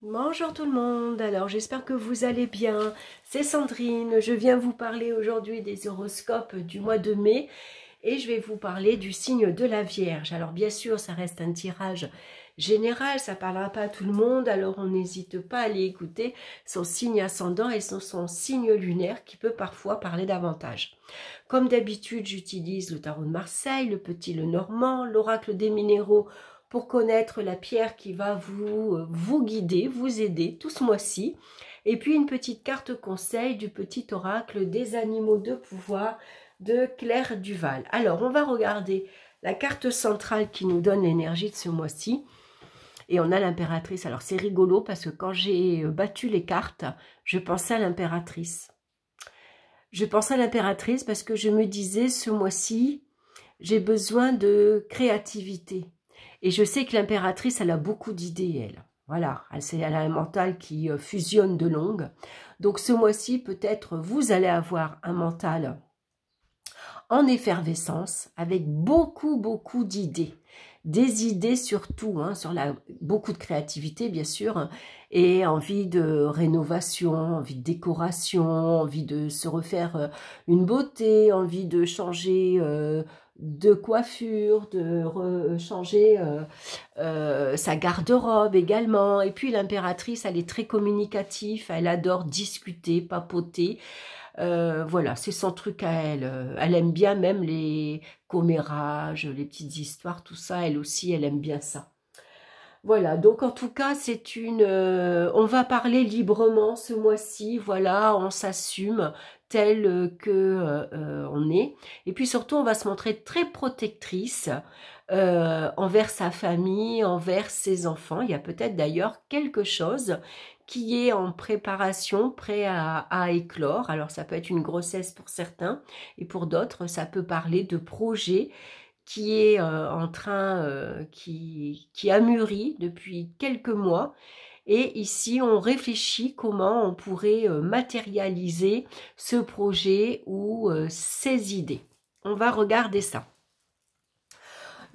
Bonjour tout le monde, alors j'espère que vous allez bien, c'est Sandrine, je viens vous parler aujourd'hui des horoscopes du mois de mai et je vais vous parler du signe de la Vierge. Alors bien sûr ça reste un tirage général, ça ne parlera pas à tout le monde, alors on n'hésite pas à aller écouter son signe ascendant et son signe lunaire qui peut parfois parler davantage. Comme d'habitude j'utilise le tarot de Marseille, le petit le normand, l'oracle des minéraux, pour connaître la pierre qui va vous guider, vous aider tout ce mois-ci. Et puis une petite carte conseil du petit oracle des animaux de pouvoir de Claire Duval. Alors, on va regarder la carte centrale qui nous donne l'énergie de ce mois-ci. Et on a l'impératrice. Alors, c'est rigolo parce que quand j'ai battu les cartes, je pensais à l'impératrice. Je pensais à l'impératrice parce que je me disais, ce mois-ci, j'ai besoin de créativité. Et je sais que l'impératrice, elle a beaucoup d'idées, elle. Voilà, elle a un mental qui fusionne de longue. Donc ce mois-ci, peut-être, vous allez avoir un mental en effervescence, avec beaucoup d'idées. Des idées surtout, hein, beaucoup de créativité, bien sûr, hein, et envie de rénovation, envie de décoration, envie de se refaire une beauté, envie de changer de coiffure, de changer sa garde-robe également. Et puis l'impératrice, elle est très communicative, elle adore discuter, papoter. Voilà, c'est son truc à elle. Elle aime bien même les commérages, les petites histoires, tout ça. Elle aussi, elle aime bien ça. Voilà, donc en tout cas, c'est une... on va parler librement ce mois-ci, voilà, on s'assume tel que on est. Et puis surtout, on va se montrer très protectrice envers sa famille, envers ses enfants. Il y a peut-être d'ailleurs quelque chose qui est en préparation, prêt à éclore. Alors ça peut être une grossesse pour certains, et pour d'autres, ça peut parler de projets qui est en train, qui a mûri depuis quelques mois. Et ici, on réfléchit comment on pourrait matérialiser ce projet ou ces idées. On va regarder ça.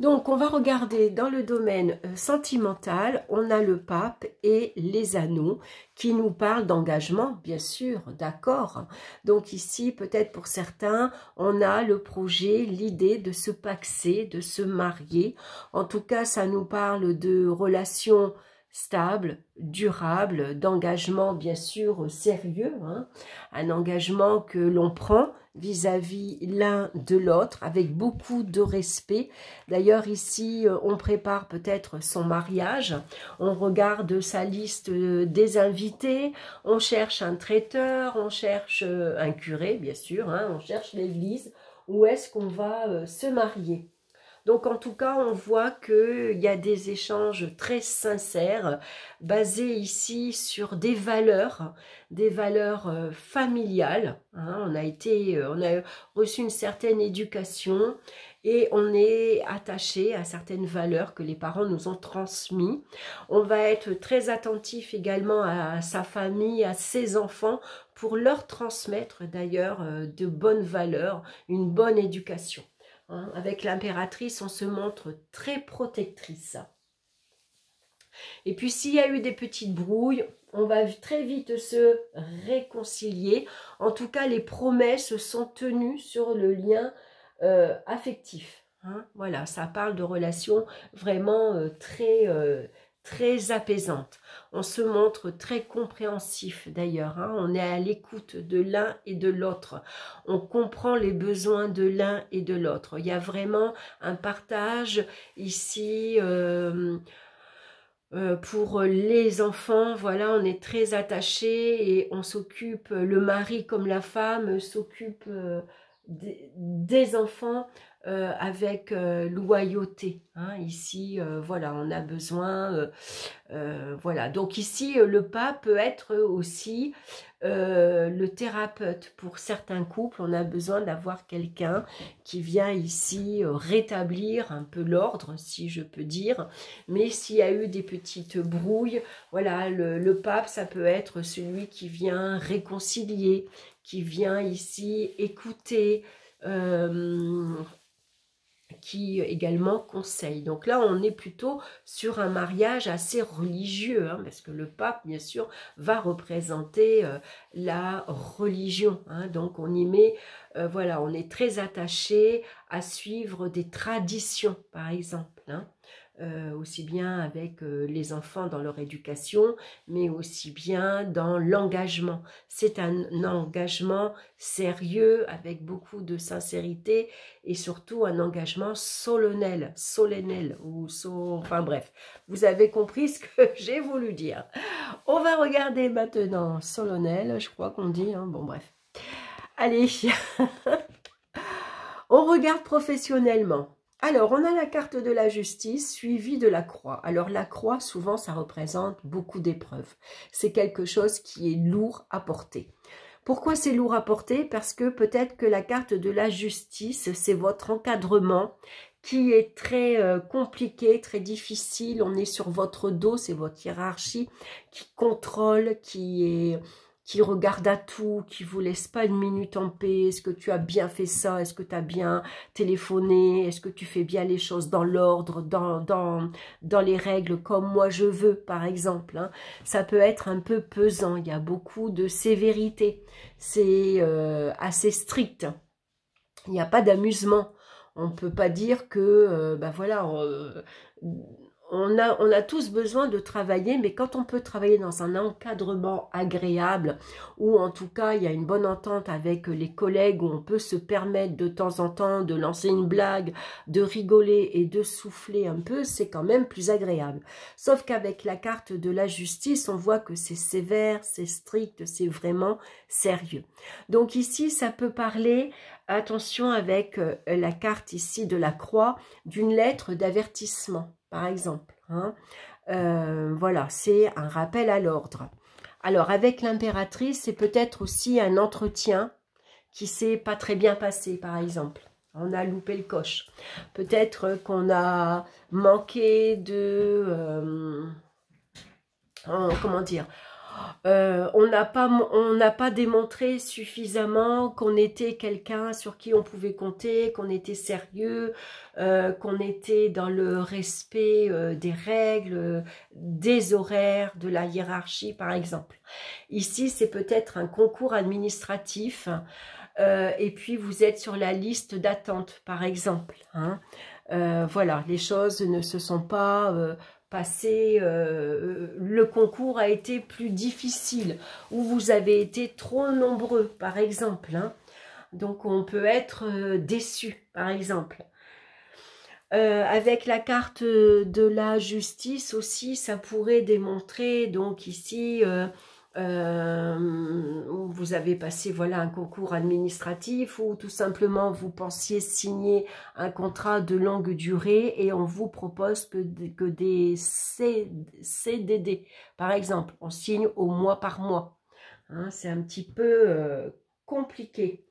Donc, on va regarder dans le domaine sentimental, on a le pape et les anneaux qui nous parlent d'engagement, bien sûr, d'accord. Donc ici, peut-être pour certains, on a le projet, l'idée de se paxer, de se marier. En tout cas, ça nous parle de relations stable, durable, d'engagement bien sûr sérieux, hein, un engagement que l'on prend vis-à-vis l'un de l'autre avec beaucoup de respect. D'ailleurs ici on prépare peut-être son mariage, on regarde sa liste des invités, on cherche un traiteur, on cherche un curé bien sûr, hein, on cherche l'église où est-ce qu'on va se marier. Donc en tout cas, on voit qu'il y a des échanges très sincères, basés ici sur des valeurs familiales. Hein. On a reçu une certaine éducation et on est attaché à certaines valeurs que les parents nous ont transmises. On va être très attentif également à sa famille, à ses enfants, pour leur transmettre d'ailleurs de bonnes valeurs, une bonne éducation. Hein, avec l'impératrice, on se montre très protectrice. Et puis, s'il y a eu des petites brouilles, on va très vite se réconcilier. En tout cas, les promesses sont tenues sur le lien affectif. Hein, voilà, ça parle de relations vraiment très apaisante. On se montre très compréhensif d'ailleurs, hein. On est à l'écoute de l'un et de l'autre. On comprend les besoins de l'un et de l'autre. Il y a vraiment un partage ici pour les enfants. Voilà, on est très attachés et on s'occupe, le mari comme la femme s'occupe des enfants avec loyauté. Hein. Ici, voilà, on a besoin, voilà. Donc ici, le pape peut être aussi le thérapeute. Pour certains couples, on a besoin d'avoir quelqu'un qui vient ici rétablir un peu l'ordre, si je peux dire. Mais s'il y a eu des petites brouilles, voilà, le pape, ça peut être celui qui vient réconcilier, qui vient ici écouter, qui également conseille. Donc là, on est plutôt sur un mariage assez religieux, hein, parce que le pape, bien sûr, va représenter la religion. Hein, donc on y met, voilà, on est très attaché à suivre des traditions, par exemple. Hein. Aussi bien avec les enfants dans leur éducation, mais aussi bien dans l'engagement. C'est un engagement sérieux, avec beaucoup de sincérité, et surtout un engagement solennel, enfin bref, vous avez compris ce que j'ai voulu dire. On va regarder maintenant solennel, je crois qu'on dit, hein, bon bref. Allez, on regarde professionnellement. Alors, on a la carte de la justice suivie de la croix. Alors, la croix, souvent, ça représente beaucoup d'épreuves. C'est quelque chose qui est lourd à porter. Pourquoi c'est lourd à porter? Parce que peut-être que la carte de la justice, c'est votre encadrement qui est très compliqué, très difficile. On est sur votre dos, c'est votre hiérarchie qui contrôle, qui regarde à tout, qui vous laisse pas une minute en paix. Est-ce que tu as bien fait ça? Est-ce que tu as bien téléphoné? Est-ce que tu fais bien les choses dans l'ordre, dans les règles comme moi je veux, par exemple, hein? Ça peut être un peu pesant, il y a beaucoup de sévérité. C'est assez strict. Il n'y a pas d'amusement. On ne peut pas dire que, ben voilà, on a tous besoin de travailler, mais quand on peut travailler dans un encadrement agréable, ou en tout cas il y a une bonne entente avec les collègues, où on peut se permettre de temps en temps de lancer une blague, de rigoler et de souffler un peu, c'est quand même plus agréable. Sauf qu'avec la carte de la justice, on voit que c'est sévère, c'est strict, c'est vraiment sérieux. Donc ici, ça peut parler, attention avec la carte ici de la croix, d'une lettre d'avertissement. Par exemple, hein. Voilà, c'est un rappel à l'ordre. Alors, avec l'impératrice, c'est peut-être aussi un entretien qui s'est pas très bien passé, par exemple. On a loupé le coche. Peut-être qu'on a manqué de... comment dire, on n'a pas démontré suffisamment qu'on était quelqu'un sur qui on pouvait compter, qu'on était sérieux, qu'on était dans le respect des règles, des horaires, de la hiérarchie, par exemple. Ici, c'est peut-être un concours administratif, et puis vous êtes sur la liste d'attente, par exemple. Hein. Voilà, les choses ne se sont pas... le concours a été plus difficile, ou vous avez été trop nombreux, par exemple. Hein. Donc, on peut être déçu, par exemple. Avec la carte de la justice aussi, ça pourrait démontrer, donc ici... vous avez passé voilà un concours administratif, ou tout simplement vous pensiez signer un contrat de longue durée et on vous propose que des CDD, par exemple, on signe au mois par mois. Hein, c'est un petit peu compliqué.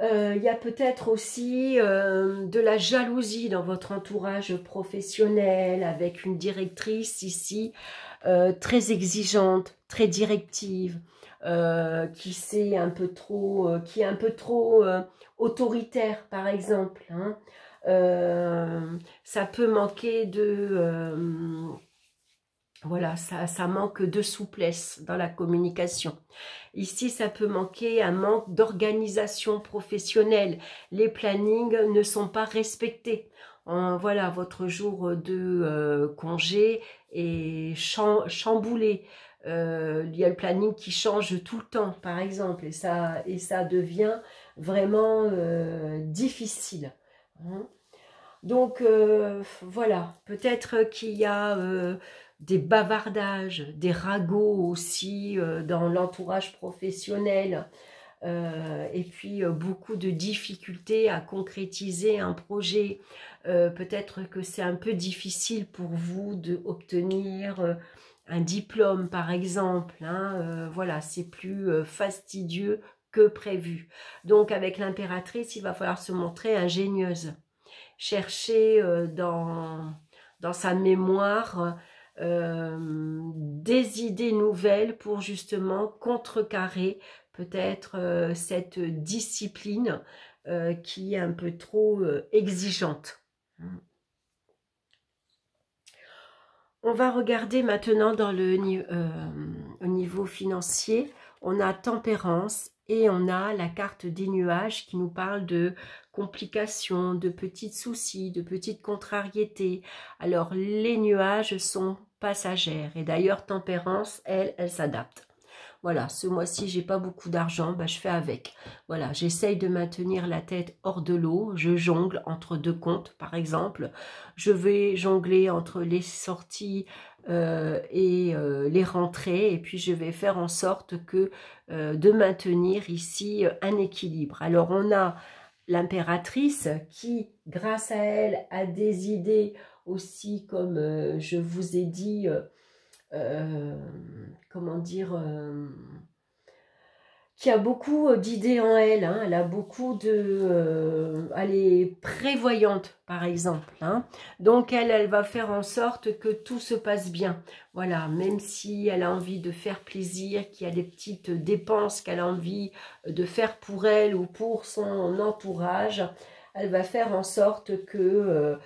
Il y a peut-être aussi de la jalousie dans votre entourage professionnel, avec une directrice ici très exigeante, très directive, qui est un peu trop autoritaire, par exemple. Hein. Ça peut manquer de... voilà, ça manque de souplesse dans la communication. Ici, ça peut manquer un manque d'organisation professionnelle. Les plannings ne sont pas respectés. Voilà, votre jour de congé est chamboulé. Il y a le planning qui change tout le temps, par exemple, et ça devient vraiment difficile. Hein. Donc, voilà, peut-être qu'il y a des bavardages, des ragots aussi dans l'entourage professionnel, et puis beaucoup de difficultés à concrétiser un projet. Peut-être que c'est un peu difficile pour vous d'obtenir un diplôme, par exemple. Hein, voilà, c'est plus fastidieux que prévu. Donc, avec l'impératrice, il va falloir se montrer ingénieuse. Chercher dans sa mémoire des idées nouvelles pour justement contrecarrer peut-être cette discipline qui est un peu trop exigeante. On va regarder maintenant dans au niveau financier. On a tempérance et on a la carte des nuages qui nous parle de complications, de petits soucis, de petites contrariétés. Alors les nuages sont passagères et d'ailleurs tempérance, elle s'adapte. Voilà, ce mois-ci, j'ai pas beaucoup d'argent, je fais avec. Voilà, j'essaye de maintenir la tête hors de l'eau. Je jongle entre deux comptes, par exemple. Je vais jongler entre les sorties et les rentrées. Et puis, je vais faire en sorte que de maintenir ici un équilibre. Alors, on a l'impératrice qui, grâce à elle, a des idées aussi, comme je vous ai dit... comment dire, qui a beaucoup d'idées en elle, hein. Elle a beaucoup de... elle est prévoyante, par exemple. Hein. Donc, elle va faire en sorte que tout se passe bien. Voilà, même si elle a envie de faire plaisir, qu'il y a des petites dépenses qu'elle a envie de faire pour elle ou pour son entourage, elle va faire en sorte que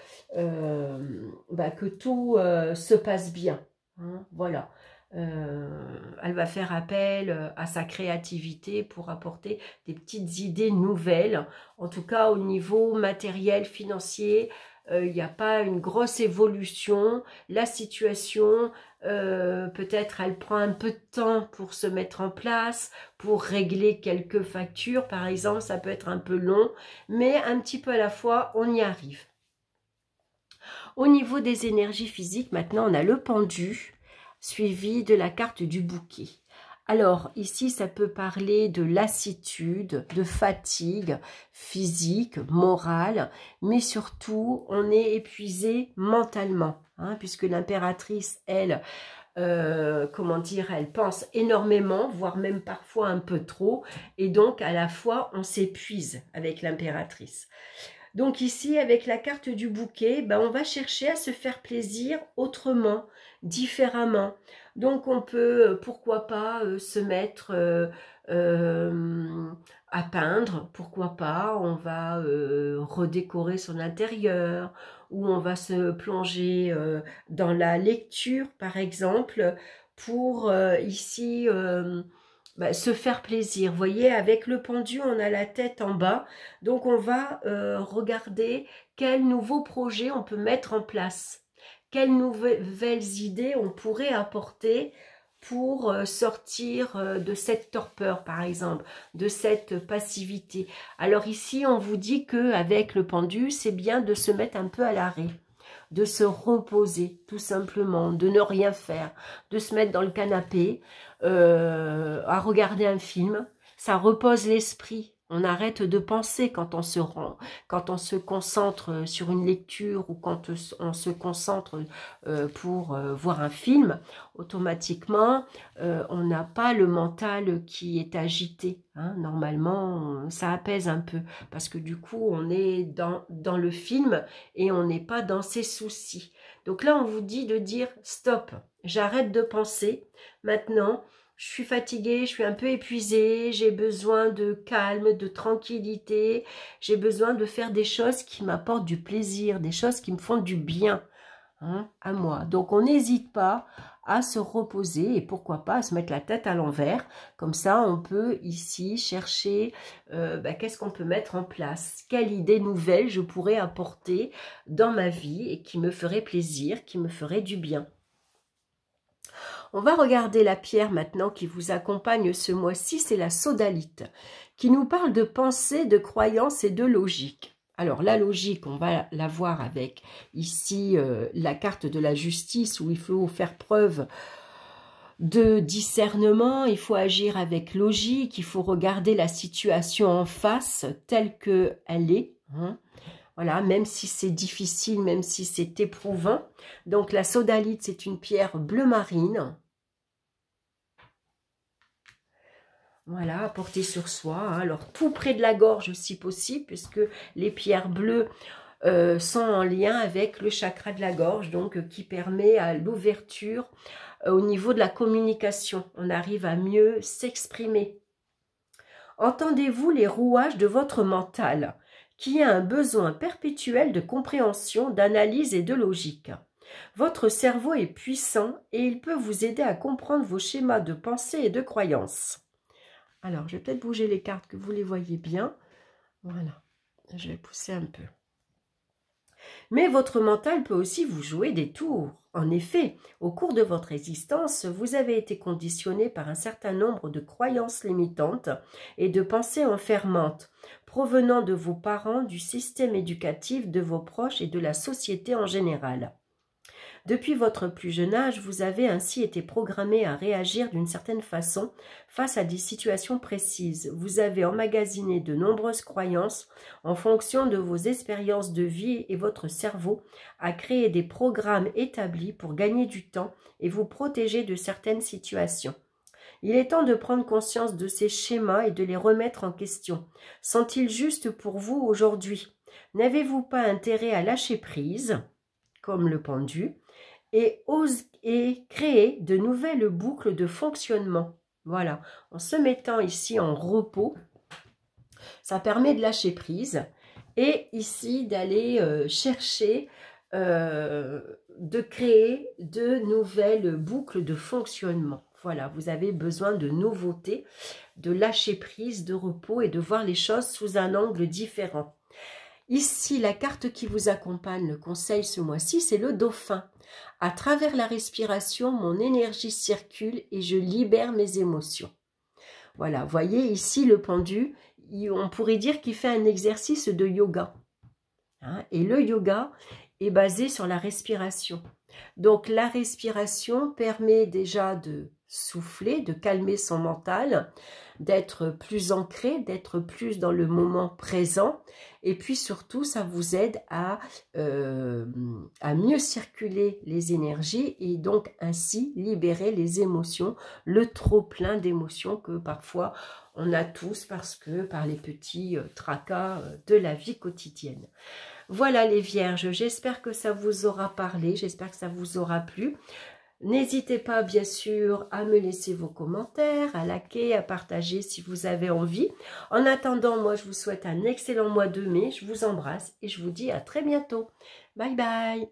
tout se passe bien. Hein, voilà, elle va faire appel à sa créativité pour apporter des petites idées nouvelles. En tout cas, au niveau matériel, financier, il n'y a pas une grosse évolution. La situation, peut-être elle prend un peu de temps pour se mettre en place, pour régler quelques factures, par exemple, ça peut être un peu long, mais un petit peu à la fois, on y arrive. Au niveau des énergies physiques, maintenant, on a le pendu, suivi de la carte du bouquet. Alors, ici, ça peut parler de lassitude, de fatigue physique, morale, mais surtout, on est épuisé mentalement, hein, puisque l'impératrice, elle, comment dire, elle pense énormément, voire même parfois un peu trop, et donc, à la fois, on s'épuise avec l'impératrice. Donc ici, avec la carte du bouquet, on va chercher à se faire plaisir autrement, différemment. Donc on peut, pourquoi pas, se mettre à peindre, pourquoi pas, on va redécorer son intérieur, ou on va se plonger dans la lecture, par exemple, pour ici... se faire plaisir. Vous voyez, avec le pendu, on a la tête en bas. Donc, on va regarder quels nouveaux projets on peut mettre en place. Quelles nouvelles idées on pourrait apporter pour sortir de cette torpeur, par exemple, de cette passivité. Alors ici, on vous dit qu'avec le pendu, c'est bien de se mettre un peu à l'arrêt, de se reposer, tout simplement, de ne rien faire, de se mettre dans le canapé, à regarder un film. Ça repose l'esprit. On arrête de penser quand on se concentre sur une lecture ou quand on se concentre pour voir un film. Automatiquement, on n'a pas le mental qui est agité. Hein. Normalement, ça apaise un peu parce que du coup, on est dans le film et on n'est pas dans ses soucis. Donc là, on vous dit de dire stop, j'arrête de penser. Maintenant, je suis fatiguée, je suis un peu épuisée, j'ai besoin de calme, de tranquillité, j'ai besoin de faire des choses qui m'apportent du plaisir, des choses qui me font du bien, hein, à moi. Donc, on n'hésite pas à se reposer et pourquoi pas à se mettre la tête à l'envers. Comme ça, on peut ici chercher qu'est-ce qu'on peut mettre en place, quelle idée nouvelle je pourrais apporter dans ma vie et qui me ferait plaisir, qui me ferait du bien. On va regarder la pierre maintenant qui vous accompagne ce mois-ci, c'est la sodalite, qui nous parle de pensée, de croyance et de logique. Alors la logique, on va la voir avec ici la carte de la justice où il faut faire preuve de discernement, il faut agir avec logique, il faut regarder la situation en face telle qu'elle est. Hein. Voilà, même si c'est difficile, même si c'est éprouvant. Donc la sodalite, c'est une pierre bleu marine. Voilà, à porter sur soi. Hein. Alors tout près de la gorge si possible, puisque les pierres bleues sont en lien avec le chakra de la gorge, donc qui permet à l'ouverture au niveau de la communication. On arrive à mieux s'exprimer. Entendez-vous les rouages de votre mental, qui a un besoin perpétuel de compréhension, d'analyse et de logique. Votre cerveau est puissant et il peut vous aider à comprendre vos schémas de pensée et de croyances. Alors, je vais peut-être bouger les cartes que vous les voyez bien. Voilà, je vais pousser un peu. Mais votre mental peut aussi vous jouer des tours. En effet, au cours de votre existence, vous avez été conditionné par un certain nombre de croyances limitantes et de pensées enfermantes, provenant de vos parents, du système éducatif, de vos proches et de la société en général. Depuis votre plus jeune âge, vous avez ainsi été programmé à réagir d'une certaine façon face à des situations précises. Vous avez emmagasiné de nombreuses croyances en fonction de vos expériences de vie et votre cerveau a créé des programmes établis pour gagner du temps et vous protéger de certaines situations. Il est temps de prendre conscience de ces schémas et de les remettre en question. Sont-ils justes pour vous aujourd'hui? N'avez-vous pas intérêt à lâcher prise, comme le pendu, et créer de nouvelles boucles de fonctionnement? Voilà, en se mettant ici en repos, ça permet de lâcher prise et ici d'aller chercher, de créer de nouvelles boucles de fonctionnement. Voilà, vous avez besoin de nouveautés, de lâcher prise, de repos et de voir les choses sous un angle différent. Ici, la carte qui vous accompagne, le conseil ce mois-ci, c'est le dauphin. À travers la respiration, mon énergie circule et je libère mes émotions. Voilà, vous voyez ici le pendu, on pourrait dire qu'il fait un exercice de yoga. Hein, et le yoga est basé sur la respiration. Donc la respiration permet déjà de souffler, de calmer son mental, d'être plus ancré, d'être plus dans le moment présent. Et puis surtout, ça vous aide à mieux circuler les énergies et donc ainsi libérer les émotions, le trop-plein d'émotions que parfois on a tous par les petits tracas de la vie quotidienne. Voilà les vierges, j'espère que ça vous aura parlé, j'espère que ça vous aura plu. N'hésitez pas bien sûr à me laisser vos commentaires, à liker, à partager si vous avez envie. En attendant, moi je vous souhaite un excellent mois de mai, je vous embrasse et je vous dis à très bientôt. Bye bye.